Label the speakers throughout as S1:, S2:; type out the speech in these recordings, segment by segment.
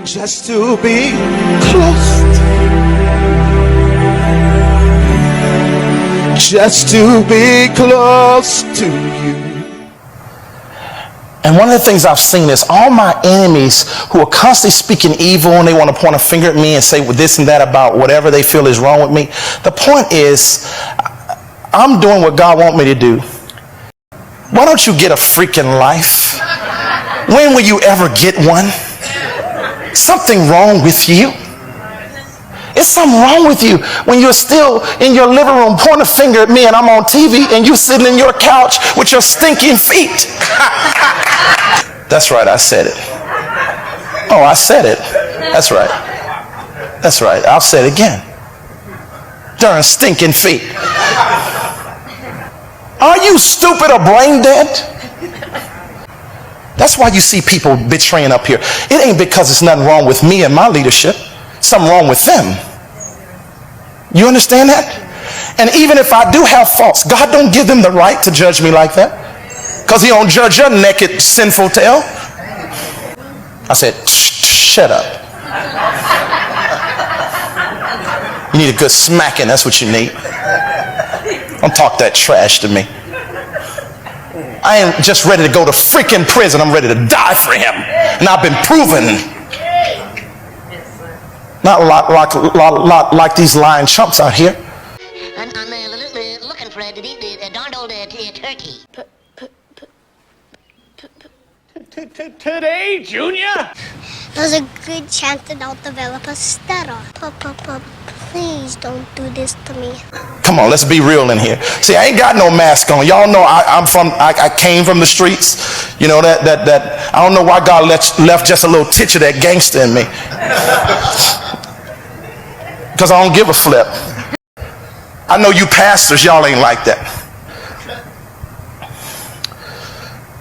S1: just to be close, just to be close to you.
S2: And one of the things I've seen is all my enemies who are constantly speaking evil and they want to point a finger at me and say this and that about whatever they feel is wrong with me. The point is, I'm doing what God wants me to do. Why don't you get a freaking life? When will you ever get one? Something wrong with you. It's something wrong with you when you're still in your living room pointing a finger at me and I'm on TV and you sitting in your couch with your stinking feet. That's right, I said it. Oh, I said it. That's right. That's right. I'll say it again. Darn stinking feet. Are you stupid or brain dead? That's why you see people betraying up here. It ain't because it's nothing wrong with me and my leadership. Something wrong with them. You understand that? And even if I do have faults, God don't give them the right to judge me like that. Because he don't judge your naked, sinful tail. I said, shut up. You need a good smacking. That's what you need. Don't talk that trash to me. I ain't just ready to go to freaking prison. I'm ready to die for him. And I've been proven. Not a lot like these lying chumps out here.
S3: I'm looking for a darn old turkey.
S4: Today, Junior?
S5: There's a good chance that I'll develop a stutter. Papa, please don't do this to me.
S2: Come on, let's be real in here. See, I ain't got no mask on. Y'all know I came from the streets. You know that I don't know why God left just a little titch of that gangster in me. Because I don't give a flip. I know you pastors, y'all ain't like that.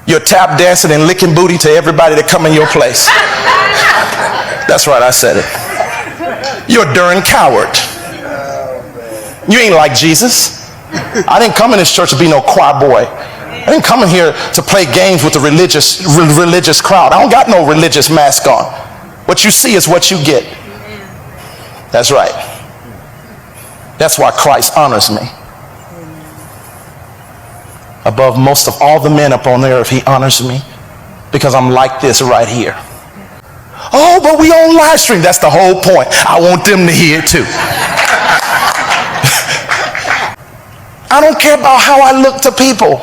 S2: You're tap dancing and licking booty to everybody that come in your place. That's right, I said it. You're a darn coward. You ain't like Jesus. I didn't come in this church to be no choir boy. I didn't come in here to play games with the religious crowd. I don't got no religious mask on. What you see is what you get. That's right. That's why Christ honors me. Above most of all the men up on the earth, he honors me because I'm like this right here. Oh, but we on live stream. That's the whole point. I want them to hear it too. I don't care about how I look to people.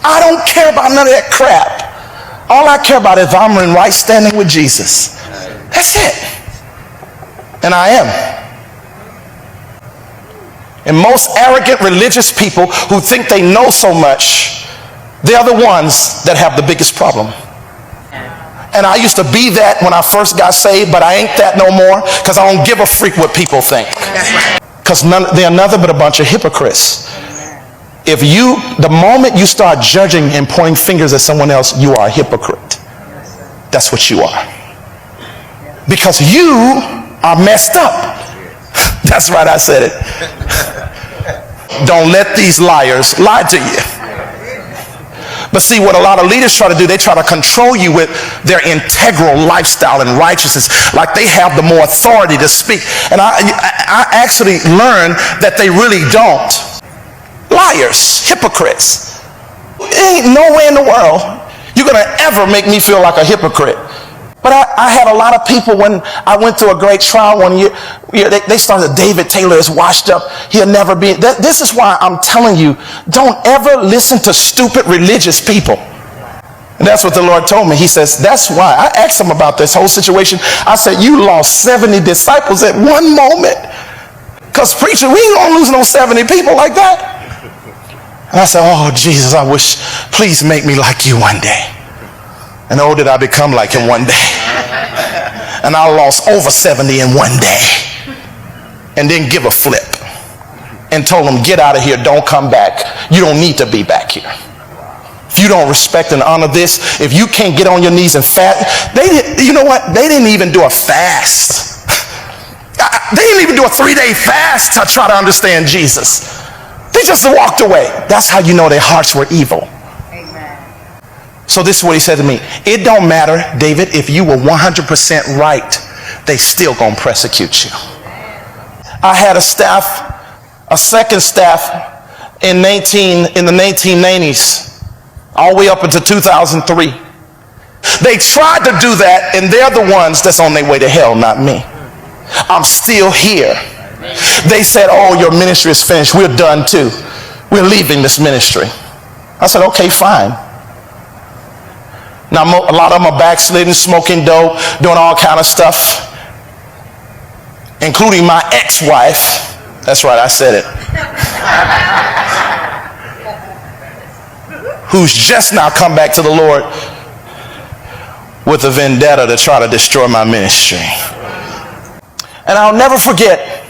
S2: I don't care about none of that crap. All I care about is if I'm in right standing with Jesus. That's it. And I am. And most arrogant religious people who think they know so much, they're the ones that have the biggest problem. And I used to be that when I first got saved, but I ain't that no more because I don't give a freak what people think. Because they're nothing but a bunch of hypocrites. The moment you start judging and pointing fingers at someone else, you are a hypocrite. That's what you are. Because you are messed up. That's right, I said it. Don't let these liars lie to you. But see, what a lot of leaders try to do, they try to control you with their integral lifestyle and righteousness, like they have the more authority to speak. And I actually learned that they really don't. Liars, hypocrites. Ain't no way in the world you're going to ever make me feel like a hypocrite. But I had a lot of people when I went through a great trial one year. They started, David Taylor is washed up. He'll never be. This is why I'm telling you, don't ever listen to stupid religious people. And that's what the Lord told me. He says, that's why. I asked him about this whole situation. I said, you lost 70 disciples at one moment. Because preacher, we ain't going to lose no 70 people like that. And I said, oh, Jesus, I wish, please make me like you one day. And oh, did I become like him one day. And I lost over 70 in one day. And didn't give a flip. And told them, get out of here, don't come back. You don't need to be back here. If you don't respect and honor this, if you can't get on your knees and fast, you know what? They didn't even do a fast. They didn't even do a 3-day fast to try to understand Jesus. They just walked away. That's how you know their hearts were evil. So this is what he said to me. It don't matter, David, if you were 100% right, they still gonna persecute you. I had a second staff in the 1990s, all the way up into 2003. They tried to do that, and they're the ones that's on their way to hell, not me. I'm still here. They said, oh, your ministry is finished. We're done too. We're leaving this ministry. I said, okay, fine. Now, a lot of them are backsliding, smoking dope, doing all kind of stuff, including my ex-wife. That's right, I said it. Who's just now come back to the Lord with a vendetta to try to destroy my ministry. And I'll never forget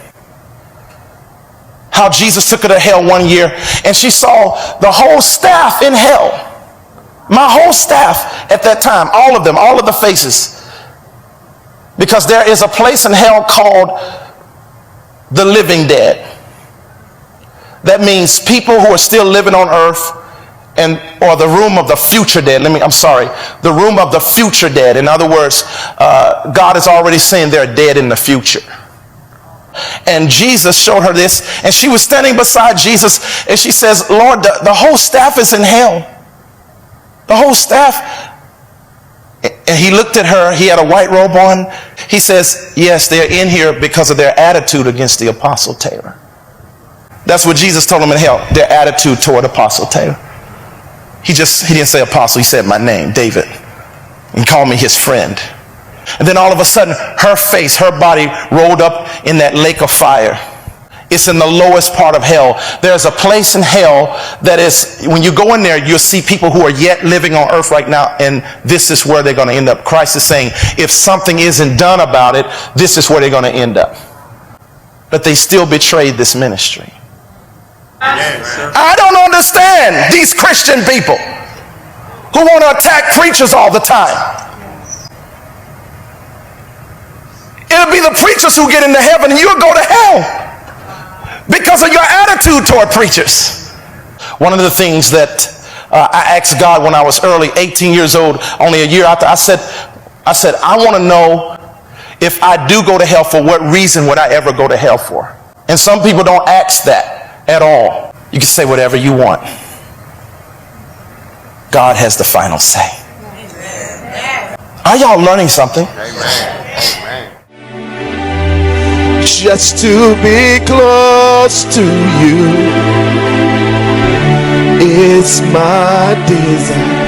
S2: how Jesus took her to hell one year, and she saw the whole staff in hell. My whole staff at that time, all of them, all of the faces. Because there is a place in hell called the living dead. That means people who are still living on earth, or the room of the future dead. The room of the future dead. In other words, God is already saying they're dead in the future. And Jesus showed her this, and she was standing beside Jesus, and she says, Lord, the whole staff is in hell. The whole staff. And he looked at her. He had a white robe on. He says, yes, they're in here because of their attitude against the Apostle Taylor. That's what Jesus told them in hell, their attitude toward Apostle Taylor. He didn't say apostle, he said my name, David, and called me his friend. And then all of a sudden, her face, her body rolled up in that lake of fire. It's in the lowest part of hell. There's a place in hell that is, when you go in there, you'll see people who are yet living on earth right now, and this is where they're going to end up. Christ is saying, if something isn't done about it, this is where they're going to end up. But they still betrayed this ministry. I don't understand these Christian people who want to attack preachers all the time. It'll be the preachers who get into heaven, and you'll go to hell because of your attitude toward preachers. One of the things that I asked God when I was early, 18 years old, only a year after, I said, I want to know if I do go to hell, for what reason would I ever go to hell for? And some people don't ask that at all. You can say whatever you want. God has the final say. Are y'all learning something?
S1: Just to be close to you is my desire.